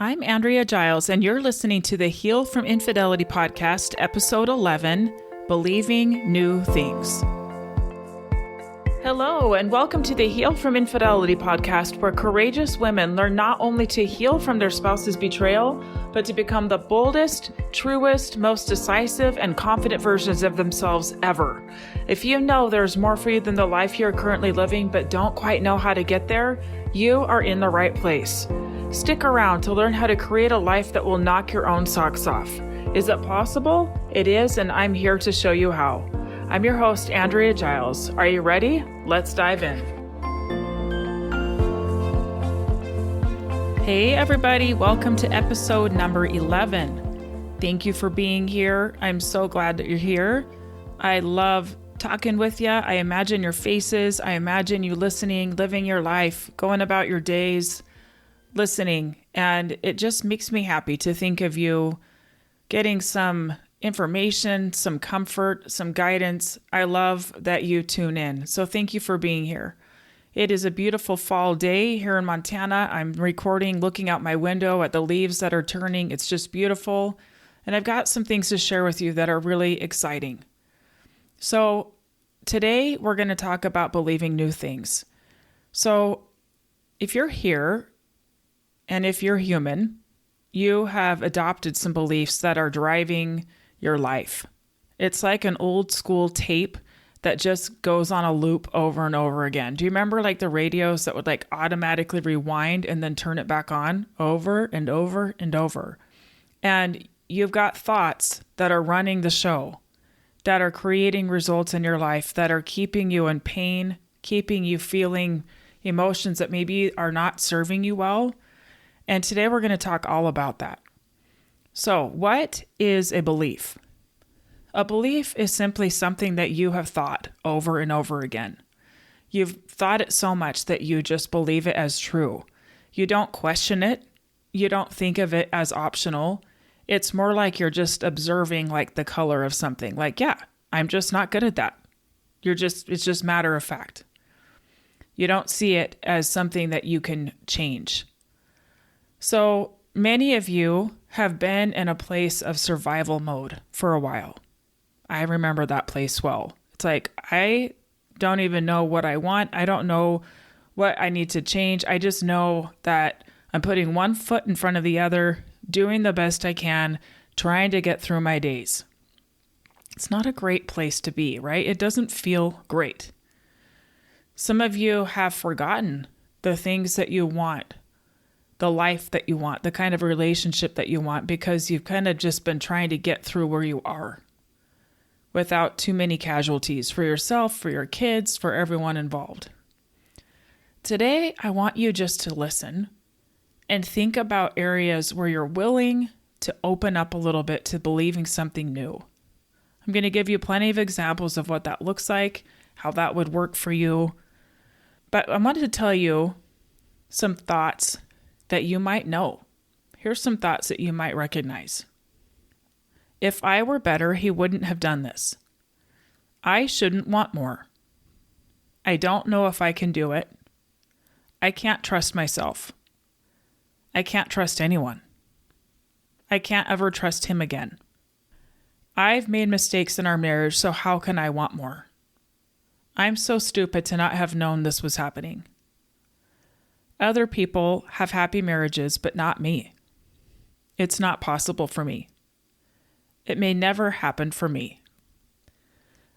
I'm Andrea Giles, and you're listening to the Heal from Infidelity podcast, episode 11, Believing New Things. Hello, and welcome to the Heal from Infidelity podcast, where courageous women learn not only to heal from their spouse's betrayal, but to become the boldest, truest, most decisive, and confident versions of themselves ever. If you know there's more for you than the life you're currently living, but don't quite know how to get there, you are in the right place. Stick around to learn how to create a life that will knock your own socks off. Is it possible? It is, and I'm here to show you how. I'm your host, Andrea Giles. Are you ready? Let's dive in. Hey, everybody. Welcome to episode number 11. Thank you for being here. I'm so glad that you're here. I love talking with you. I imagine your faces. I imagine you listening, living your life, going about your days, listening. And it just makes me happy to think of you getting some information, some comfort, some guidance. I love that you tune in. So thank you for being here. It is a beautiful fall day here in Montana. I'm recording, looking out my window at the leaves that are turning. It's just beautiful. And I've got some things to share with you that are really exciting. So today we're going to talk about believing new things. So if you're here and if you're human, you have adopted some beliefs that are driving your life. It's like an old school tape that just goes on a loop over and over again. Do you remember like the radios that would like automatically rewind and then turn it back on over and over and over? And you've got thoughts that are running the show, that are creating results in your life, that are keeping you in pain, keeping you feeling emotions that maybe are not serving you well. And today we're going to talk all about that. So, what is a belief? A belief is simply something that you have thought over and over again. You've thought it so much that you just believe it as true. You don't question it. You don't think of it as optional. It's more like you're just observing like the color of something. Like, yeah, I'm just not good at that. It's just matter of fact. You don't see it as something that you can change. So many of you have been in a place of survival mode for a while. I remember that place well. It's like, I don't even know what I want. I don't know what I need to change. I just know that I'm putting one foot in front of the other, doing the best I can, trying to get through my days. It's not a great place to be, right? It doesn't feel great. Some of you have forgotten the things that you want, the life that you want, the kind of relationship that you want, because you've kind of just been trying to get through where you are without too many casualties for yourself, for your kids, for everyone involved. Today, I want you just to listen and think about areas where you're willing to open up a little bit to believing something new. I'm going to give you plenty of examples of what that looks like, how that would work for you. But I wanted to tell you some thoughts that you might know. Here's some thoughts that you might recognize. If I were better, he wouldn't have done this. I shouldn't want more. I don't know if I can do it. I can't trust myself. I can't trust anyone. I can't ever trust him again. I've made mistakes in our marriage, so how can I want more? I'm so stupid to not have known this was happening. Other people have happy marriages, but not me. It's not possible for me. It may never happen for me.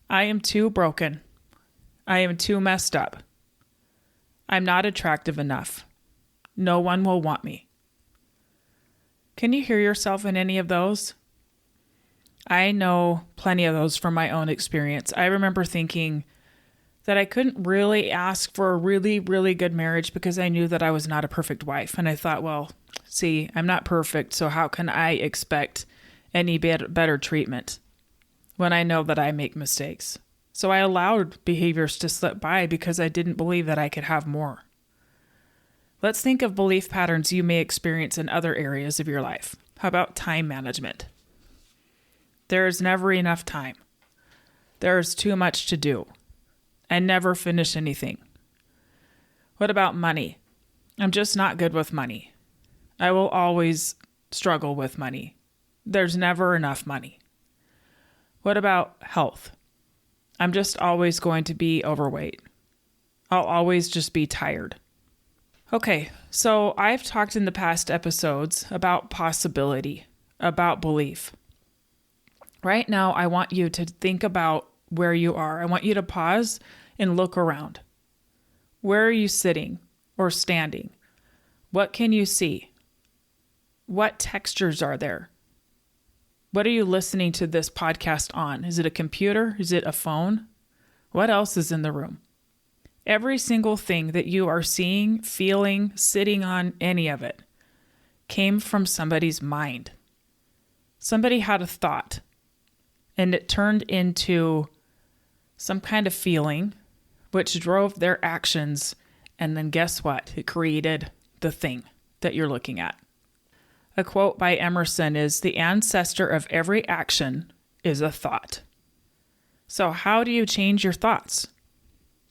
I am too broken. I am too messed up. I'm not attractive enough. No one will want me. Can you hear yourself in any of those? I know plenty of those from my own experience. I remember thinking that I couldn't really ask for a really, really good marriage because I knew that I was not a perfect wife. And I thought, well, see, I'm not perfect, so how can I expect any better treatment when I know that I make mistakes? So I allowed behaviors to slip by because I didn't believe that I could have more. Let's think of belief patterns you may experience in other areas of your life. How about time management? There's never enough time. There's too much to do. I never finish anything. What about money? I'm just not good with money. I will always struggle with money. There's never enough money. What about health? I'm just always going to be overweight. I'll always just be tired. Okay, so I've talked in the past episodes about possibility, about belief. Right now, I want you to think about where you are. I want you to pause and look around. Where are you sitting or standing? What can you see? What textures are there? What are you listening to this podcast on? Is it a computer? Is it a phone? What else is in the room? Every single thing that you are seeing, feeling, sitting on, any of it, came from somebody's mind. Somebody had a thought, and it turned into some kind of feeling, which drove their actions, and then guess what? It created the thing that you're looking at. A quote by Emerson is, "The ancestor of every action is a thought." So how do you change your thoughts?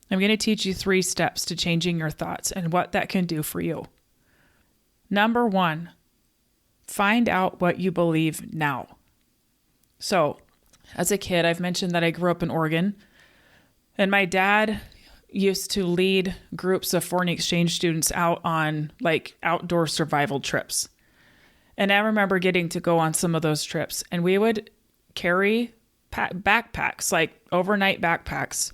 I'm going to teach you 3 steps to changing your thoughts and what that can do for you. Number 1, find out what you believe now. So, as a kid, I've mentioned that I grew up in Oregon, and my dad used to lead groups of foreign exchange students out on like outdoor survival trips. And I remember getting to go on some of those trips, and we would carry backpacks, like overnight backpacks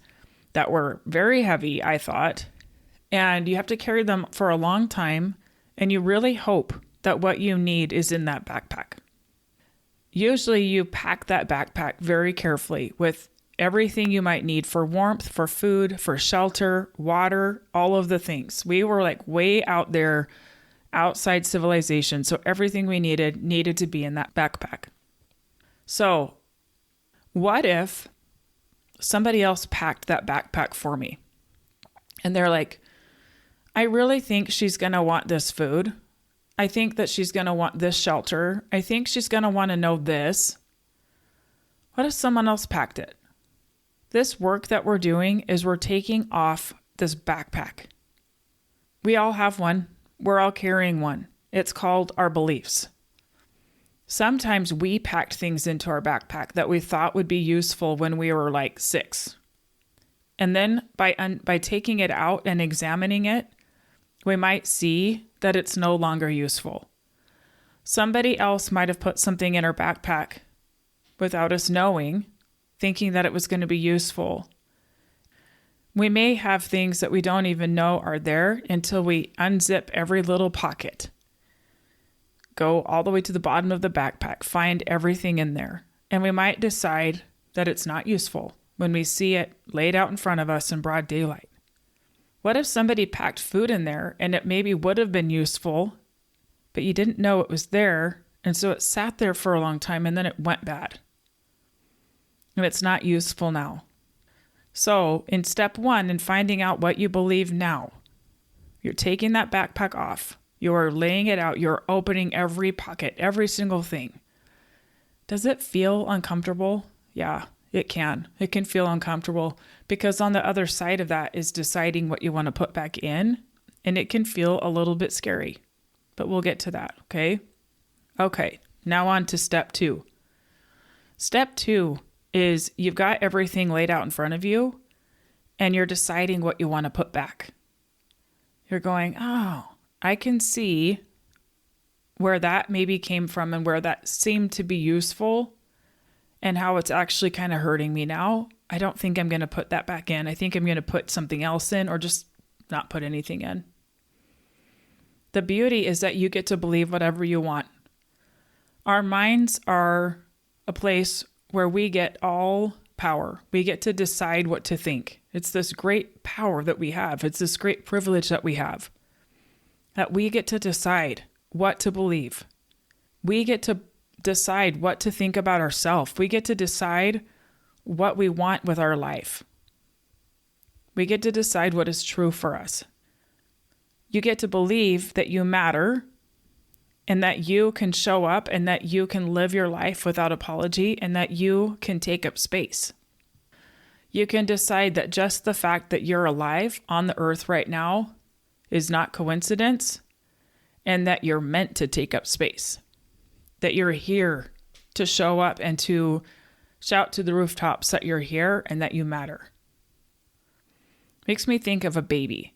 that were very heavy, I thought. And you have to carry them for a long time, and you really hope that what you need is in that backpack. Usually you pack that backpack very carefully with everything you might need for warmth, for food, for shelter, water, all of the things. We were like way out there outside civilization, so everything we needed to be in that backpack. So what if somebody else packed that backpack for me? And they're like, I really think she's going to want this food. I think that she's going to want this shelter. I think she's going to want to know this. What if someone else packed it? This work that we're doing is we're taking off this backpack. We all have one. We're all carrying one. It's called our beliefs. Sometimes we packed things into our backpack that we thought would be useful when we were like 6. And then by taking it out and examining it, we might see that it's no longer useful. Somebody else might have put something in our backpack without us knowing, thinking that it was going to be useful. We may have things that we don't even know are there until we unzip every little pocket. Go all the way to the bottom of the backpack, find everything in there. And we might decide that it's not useful when we see it laid out in front of us in broad daylight. What if somebody packed food in there and it maybe would have been useful, but you didn't know it was there, and so it sat there for a long time and then it went bad? And it's not useful now. So in step 1, in finding out what you believe now, you're taking that backpack off. You're laying it out. You're opening every pocket, every single thing. Does it feel uncomfortable? Yeah, it can. It can feel uncomfortable because on the other side of that is deciding what you want to put back in, and it can feel a little bit scary, but we'll get to that, okay? Okay, now on to step 2. Step 2 is you've got everything laid out in front of you, and you're deciding what you want to put back. You're going, oh, I can see where that maybe came from and where that seemed to be useful and how it's actually kind of hurting me now. I don't think I'm going to put that back in. I think I'm going to put something else in or just not put anything in. The beauty is that you get to believe whatever you want. Our minds are a place where we get all power. We get to decide what to think. It's this great power that we have. It's this great privilege that we have. That we get to decide what to believe. We get to decide what to think about ourselves. We get to decide what we want with our life. We get to decide what is true for us. You get to believe that you matter and that you can show up and that you can live your life without apology and that you can take up space. You can decide that just the fact that you're alive on the earth right now is not coincidence, and that you're meant to take up space, that you're here to show up and to shout to the rooftops that you're here and that you matter. Makes me think of a baby.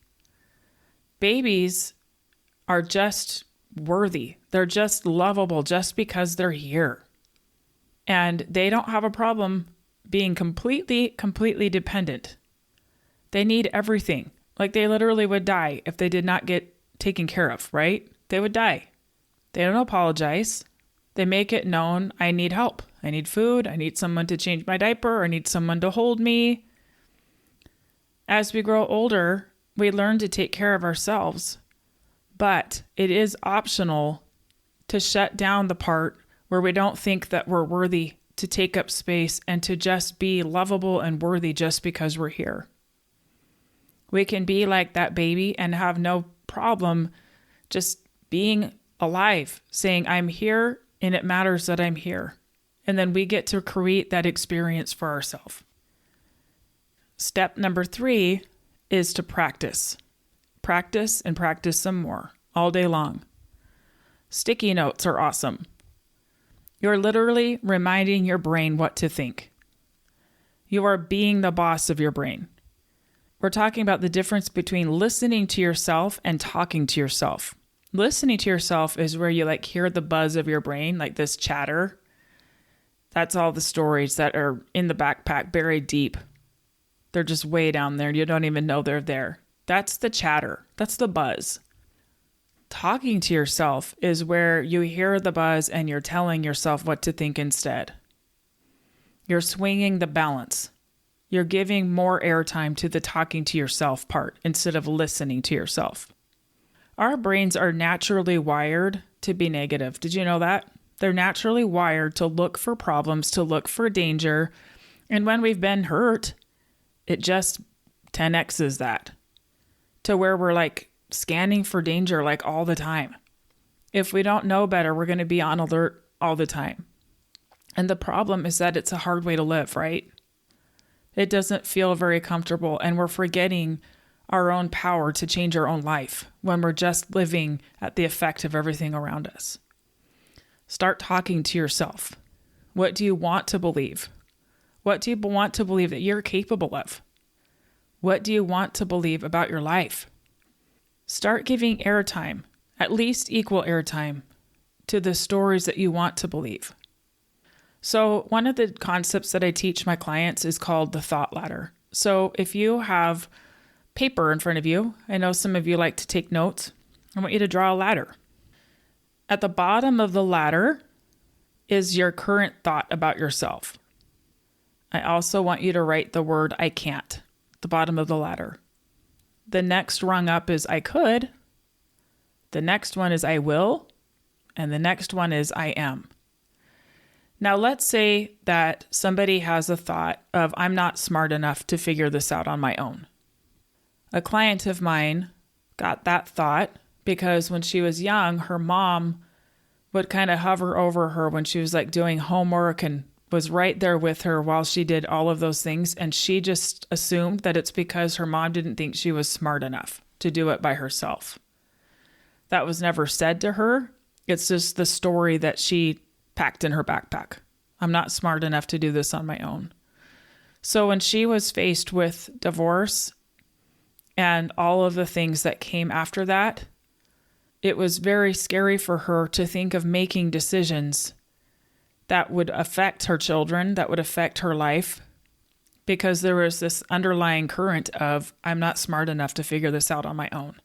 Babies are just worthy. They're just lovable just because they're here. And they don't have a problem being completely dependent. They need everything. Like they literally would die if they did not get taken care of, right? They would die. They don't apologize. They make it known, I need help. I need food. I need someone to change my diaper. I need someone to hold me. As we grow older, we learn to take care of ourselves, but it is optional to shut down the part where we don't think that we're worthy to take up space and to just be lovable and worthy just because we're here. We can be like that baby and have no problem just being alive, saying, I'm here and it matters that I'm here. And then we get to create that experience for ourselves. Step number 3 is to practice. Practice and practice some more all day long. Sticky notes are awesome. You're literally reminding your brain what to think. You are being the boss of your brain. We're talking about the difference between listening to yourself and talking to yourself. Listening to yourself is where you hear the buzz of your brain, like this chatter. That's all the stories that are in the backpack, buried deep. They're just way down there. You don't even know they're there. That's the chatter. That's the buzz. Talking to yourself is where you hear the buzz and you're telling yourself what to think instead. You're swinging the balance. You're giving more airtime to the talking to yourself part instead of listening to yourself. Our brains are naturally wired to be negative. Did you know that? They're naturally wired to look for problems, to look for danger. And when we've been hurt, it just 10x's that to where we're scanning for danger all the time. If we don't know better, we're going to be on alert all the time. And the problem is that it's a hard way to live, right? It doesn't feel very comfortable, and we're forgetting our own power to change our own life when we're just living at the effect of everything around us. Start talking to yourself. What do you want to believe? What do you want to believe that you're capable of? What do you want to believe about your life? Start giving airtime, at least equal airtime, to the stories that you want to believe. So one of the concepts that I teach my clients is called the thought ladder. So if you have paper in front of you, I know some of you like to take notes, I want you to draw a ladder. At the bottom of the ladder is your current thought about yourself. I also want you to write the word I can't at the bottom of the ladder. The next rung up is I could. The next one is I will. And the next one is I am. Now let's say that somebody has a thought of I'm not smart enough to figure this out on my own. A client of mine got that thought because when she was young, her mom would kind of hover over her when she was doing homework and was right there with her while she did all of those things. And she just assumed that it's because her mom didn't think she was smart enough to do it by herself. That was never said to her. It's just the story that she packed in her backpack. I'm not smart enough to do this on my own. So when she was faced with divorce and all of the things that came after that, it was very scary for her to think of making decisions that would affect her children, that would affect her life, because there was this underlying current of, I'm not smart enough to figure this out on my own.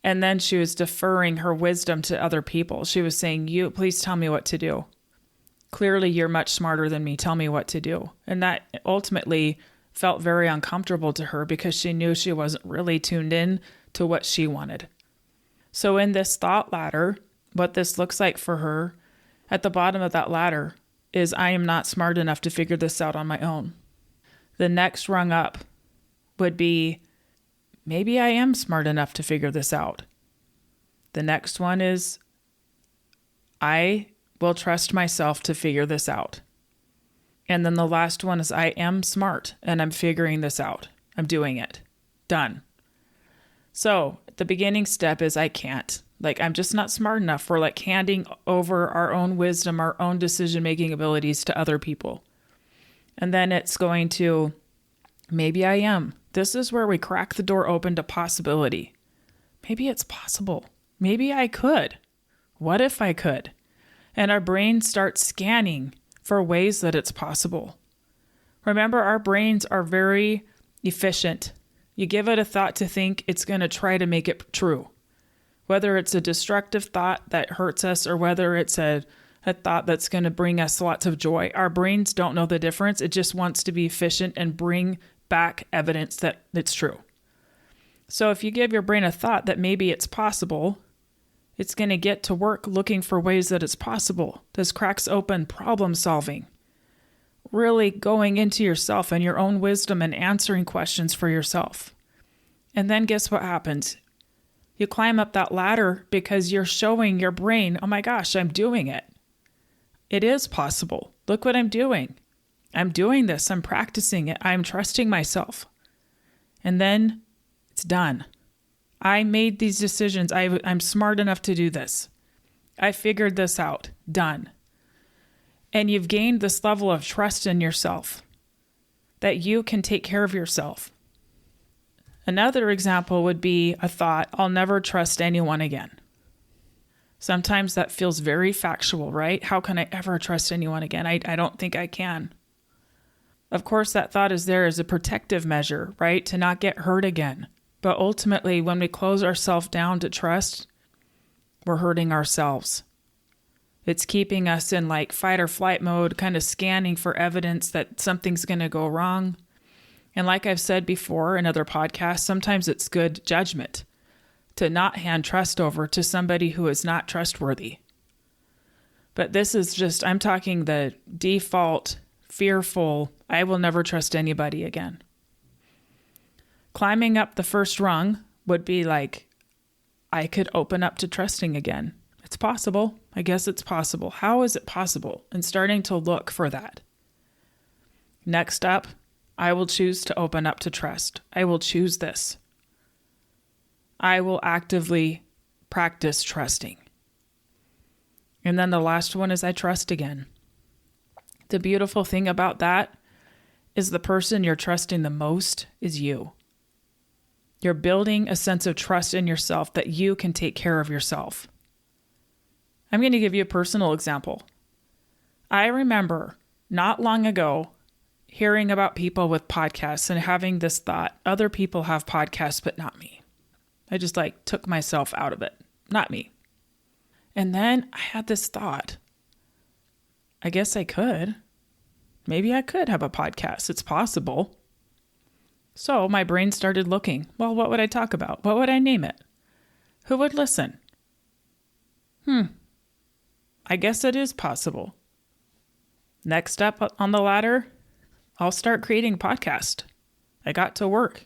And then she was deferring her wisdom to other people. She was saying, please tell me what to do. Clearly, you're much smarter than me. Tell me what to do. And that ultimately felt very uncomfortable to her because she knew she wasn't really tuned in to what she wanted. So in this thought ladder, what this looks like for her, at the bottom of that ladder is I am not smart enough to figure this out on my own. The next rung up would be maybe I am smart enough to figure this out. The next one is I will trust myself to figure this out. And then the last one is I am smart and I'm figuring this out. I'm doing it. Done. So the beginning step is I can't. Like, I'm just not smart enough. We're like handing over our own wisdom, our own decision-making abilities to other people. And then it's going to, maybe I am. This is where we crack the door open to possibility. Maybe it's possible. Maybe I could. What if I could? And our brain starts scanning for ways that it's possible. Remember, our brains are very efficient. You give it a thought to think, it's going to try to make it true. Whether it's a destructive thought that hurts us or whether it's a thought that's going to bring us lots of joy, our brains don't know the difference. It just wants to be efficient and bring back evidence that it's true. So if you give your brain a thought that maybe it's possible, it's going to get to work looking for ways that it's possible. This cracks open problem solving. Really going into yourself and your own wisdom and answering questions for yourself. And then guess what happens? You climb up that ladder because you're showing your brain, oh my gosh, I'm doing it. It is possible. Look what I'm doing. I'm doing this. I'm practicing it. I'm trusting myself. And then it's done. I made these decisions. I'm smart enough to do this. I figured this out. Done. And you've gained this level of trust in yourself that you can take care of yourself. Another example would be a thought, I'll never trust anyone again. Sometimes that feels very factual, right? How can I ever trust anyone again? I don't think I can. Of course, that thought is there as a protective measure, right? To not get hurt again. But ultimately, when we close ourselves down to trust, we're hurting ourselves. It's keeping us in like fight or flight mode, kind of scanning for evidence that something's going to go wrong. And like I've said before in other podcasts, sometimes it's good judgment to not hand trust over to somebody who is not trustworthy. But this is just, I'm talking the default, fearful, I will never trust anybody again. Climbing up the first rung would be like, I could open up to trusting again. It's possible. I guess it's possible. How is it possible? And starting to look for that. Next up, I will choose to open up to trust. I will choose this. I will actively practice trusting. And then the last one is I trust again. The beautiful thing about that is the person you're trusting the most is you. You're building a sense of trust in yourself that you can take care of yourself. I'm going to give you a personal example. I remember not long ago hearing about people with podcasts and having this thought, other people have podcasts, but not me. I just took myself out of it. Not me. And then I had this thought, I guess I could. Maybe I could have a podcast. It's possible. So my brain started looking. Well, what would I talk about? What would I name it? Who would listen? I guess it is possible. Next up on the ladder, I'll start creating a podcast. I got to work.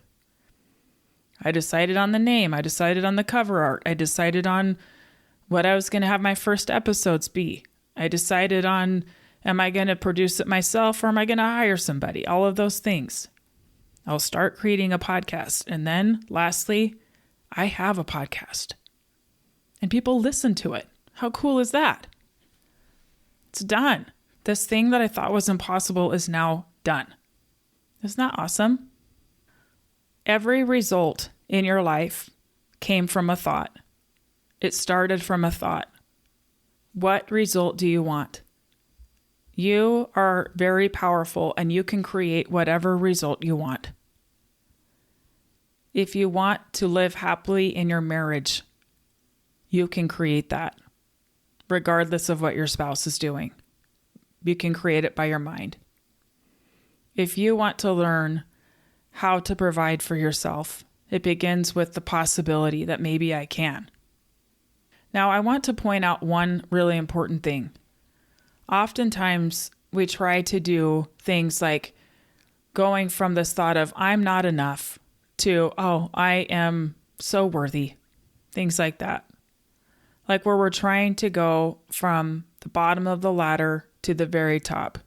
I decided on the name. I decided on the cover art. I decided on what I was going to have my first episodes be. I decided on, am I going to produce it myself or am I going to hire somebody? All of those things. I'll start creating a podcast. And then lastly, I have a podcast. And people listen to it. How cool is that? It's done. This thing that I thought was impossible is now done. Isn't that awesome? Every result in your life came from a thought. It started from a thought. What result do you want? You are very powerful and you can create whatever result you want. If you want to live happily in your marriage, you can create that, regardless of what your spouse is doing. You can create it by your mind. If you want to learn how to provide for yourself, it begins with the possibility that maybe I can. Now, I want to point out one really important thing. Oftentimes, we try to do things like going from this thought of I'm not enough to, oh, I am so worthy. Things like that. Like where we're trying to go from the bottom of the ladder to the very top.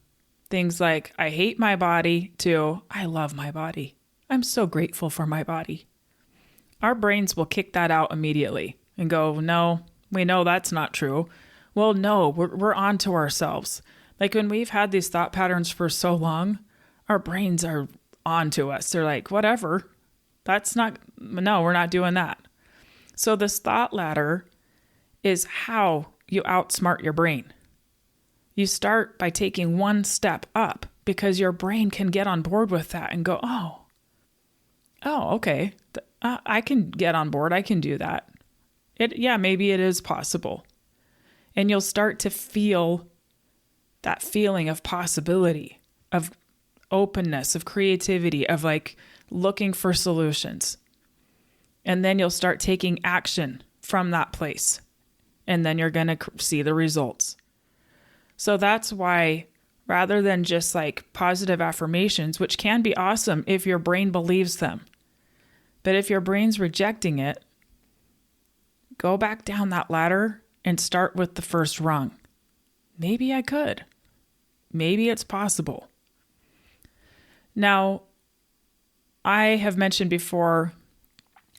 Things like I hate my body to I love my body. I'm so grateful for my body. Our brains will kick that out immediately. and go, no, we know that's not true. Well, no, we're on to ourselves. Like when we've had these thought patterns for so long, our brains are on to us. They're like, whatever, no, we're not doing that. So this thought ladder is how you outsmart your brain. You start by taking one step up because your brain can get on board with that and go, oh, okay, I can get on board. I can do that. Maybe it is possible. And you'll start to feel that feeling of possibility, of openness, of creativity, of like looking for solutions. And then you'll start taking action from that place. And then you're going to see the results. So that's why, rather than just like positive affirmations, which can be awesome if your brain believes them, but if your brain's rejecting it, go back down that ladder and start with the first rung. Maybe I could. Maybe it's possible. Now, I have mentioned before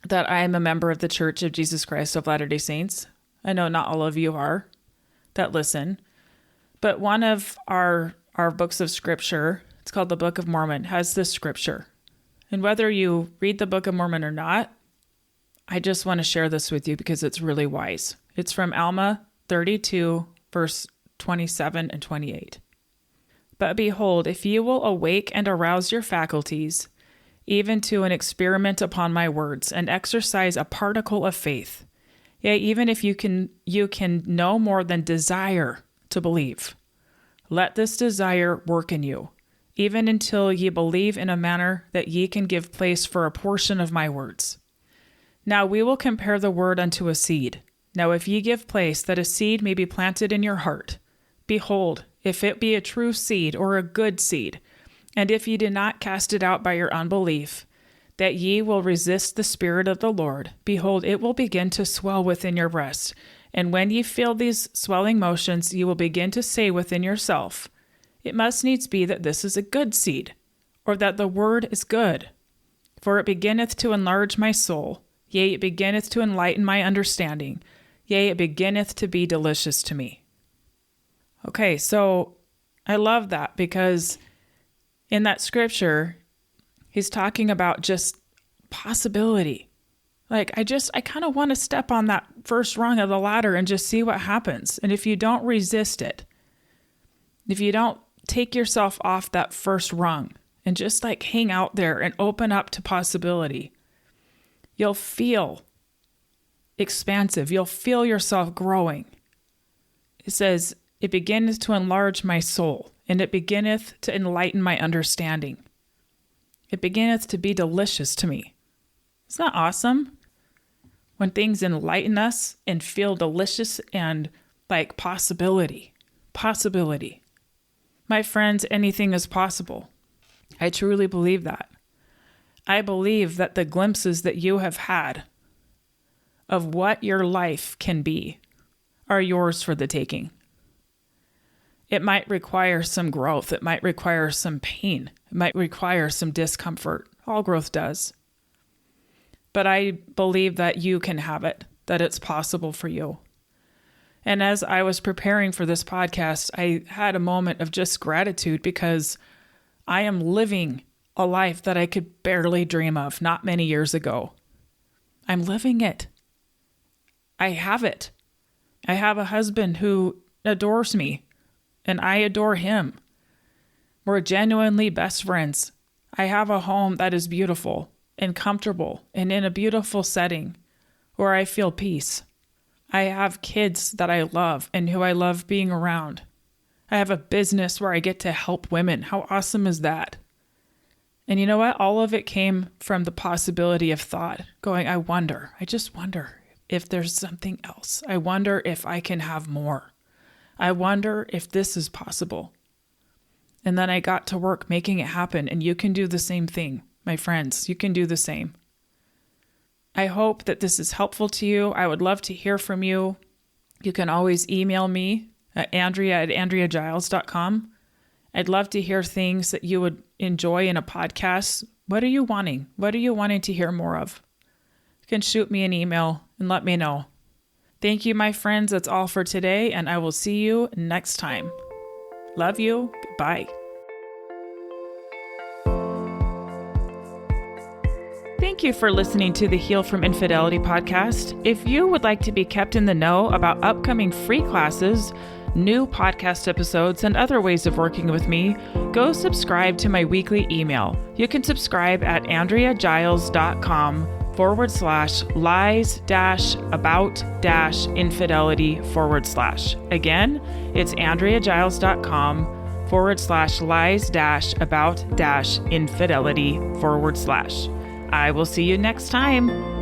that I am a member of the Church of Jesus Christ of Latter-day Saints. I know not all of you are that listen, but one of our books of scripture, it's called the Book of Mormon, has this scripture. And whether you read the Book of Mormon or not, I just want to share this with you because it's really wise. It's from Alma 32, verse 27 and 28. But behold, if you will awake and arouse your faculties, even to an experiment upon my words, and exercise a particle of faith, yea, even if you can no more than desire to believe, let this desire work in you, even until ye believe in a manner that ye can give place for a portion of my words. Now we will compare the word unto a seed. Now if ye give place that a seed may be planted in your heart, behold, if it be a true seed or a good seed, and if ye do not cast it out by your unbelief, that ye will resist the Spirit of the Lord, behold, it will begin to swell within your breast. And when ye feel these swelling motions, ye will begin to say within yourself, it must needs be that this is a good seed, or that the word is good. For it beginneth to enlarge my soul, yea, it beginneth to enlighten my understanding, yea, it beginneth to be delicious to me. Okay, so I love that because in that scripture, he's talking about just possibility. Like, I kind of want to step on that first rung of the ladder and just see what happens. And if you don't resist it, if you don't take yourself off that first rung and just like hang out there and open up to possibility, you'll feel expansive. You'll feel yourself growing. It says, it beginneth to enlarge my soul, and it beginneth to enlighten my understanding. It beginneth to be delicious to me. Isn't that awesome? When things enlighten us and feel delicious and like possibility. My friends, anything is possible. I truly believe that. I believe that the glimpses that you have had of what your life can be are yours for the taking. It might require some growth. It might require some pain. It might require some discomfort. All growth does. But I believe that you can have it, that it's possible for you. And as I was preparing for this podcast, I had a moment of just gratitude because I am living a life that I could barely dream of not many years ago. I'm living it. I have it. I have a husband who adores me. And I adore him. We're genuinely best friends. I have a home that is beautiful and comfortable and in a beautiful setting where I feel peace. I have kids that I love and who I love being around. I have a business where I get to help women. How awesome is that? And you know what? All of it came from the possibility of thought, going, I just wonder if there's something else. I wonder if I can have more. I wonder if this is possible. And then I got to work making it happen. And you can do the same thing, my friends. You can do the same. I hope that this is helpful to you. I would love to hear from you. You can always email me at andrea@andreagiles.com. I'd love to hear things that you would enjoy in a podcast. What are you wanting? What are you wanting to hear more of? You can shoot me an email and let me know. Thank you, my friends. That's all for today, and I will see you next time. Love you. Goodbye. Thank you for listening to the Heal from Infidelity podcast. If you would like to be kept in the know about upcoming free classes, new podcast episodes, and other ways of working with me, go subscribe to my weekly email. You can subscribe at andreagiles.com/lies-about-infidelity/. Again, it's andreagiles.com/lies-about-infidelity/. I will see you next time.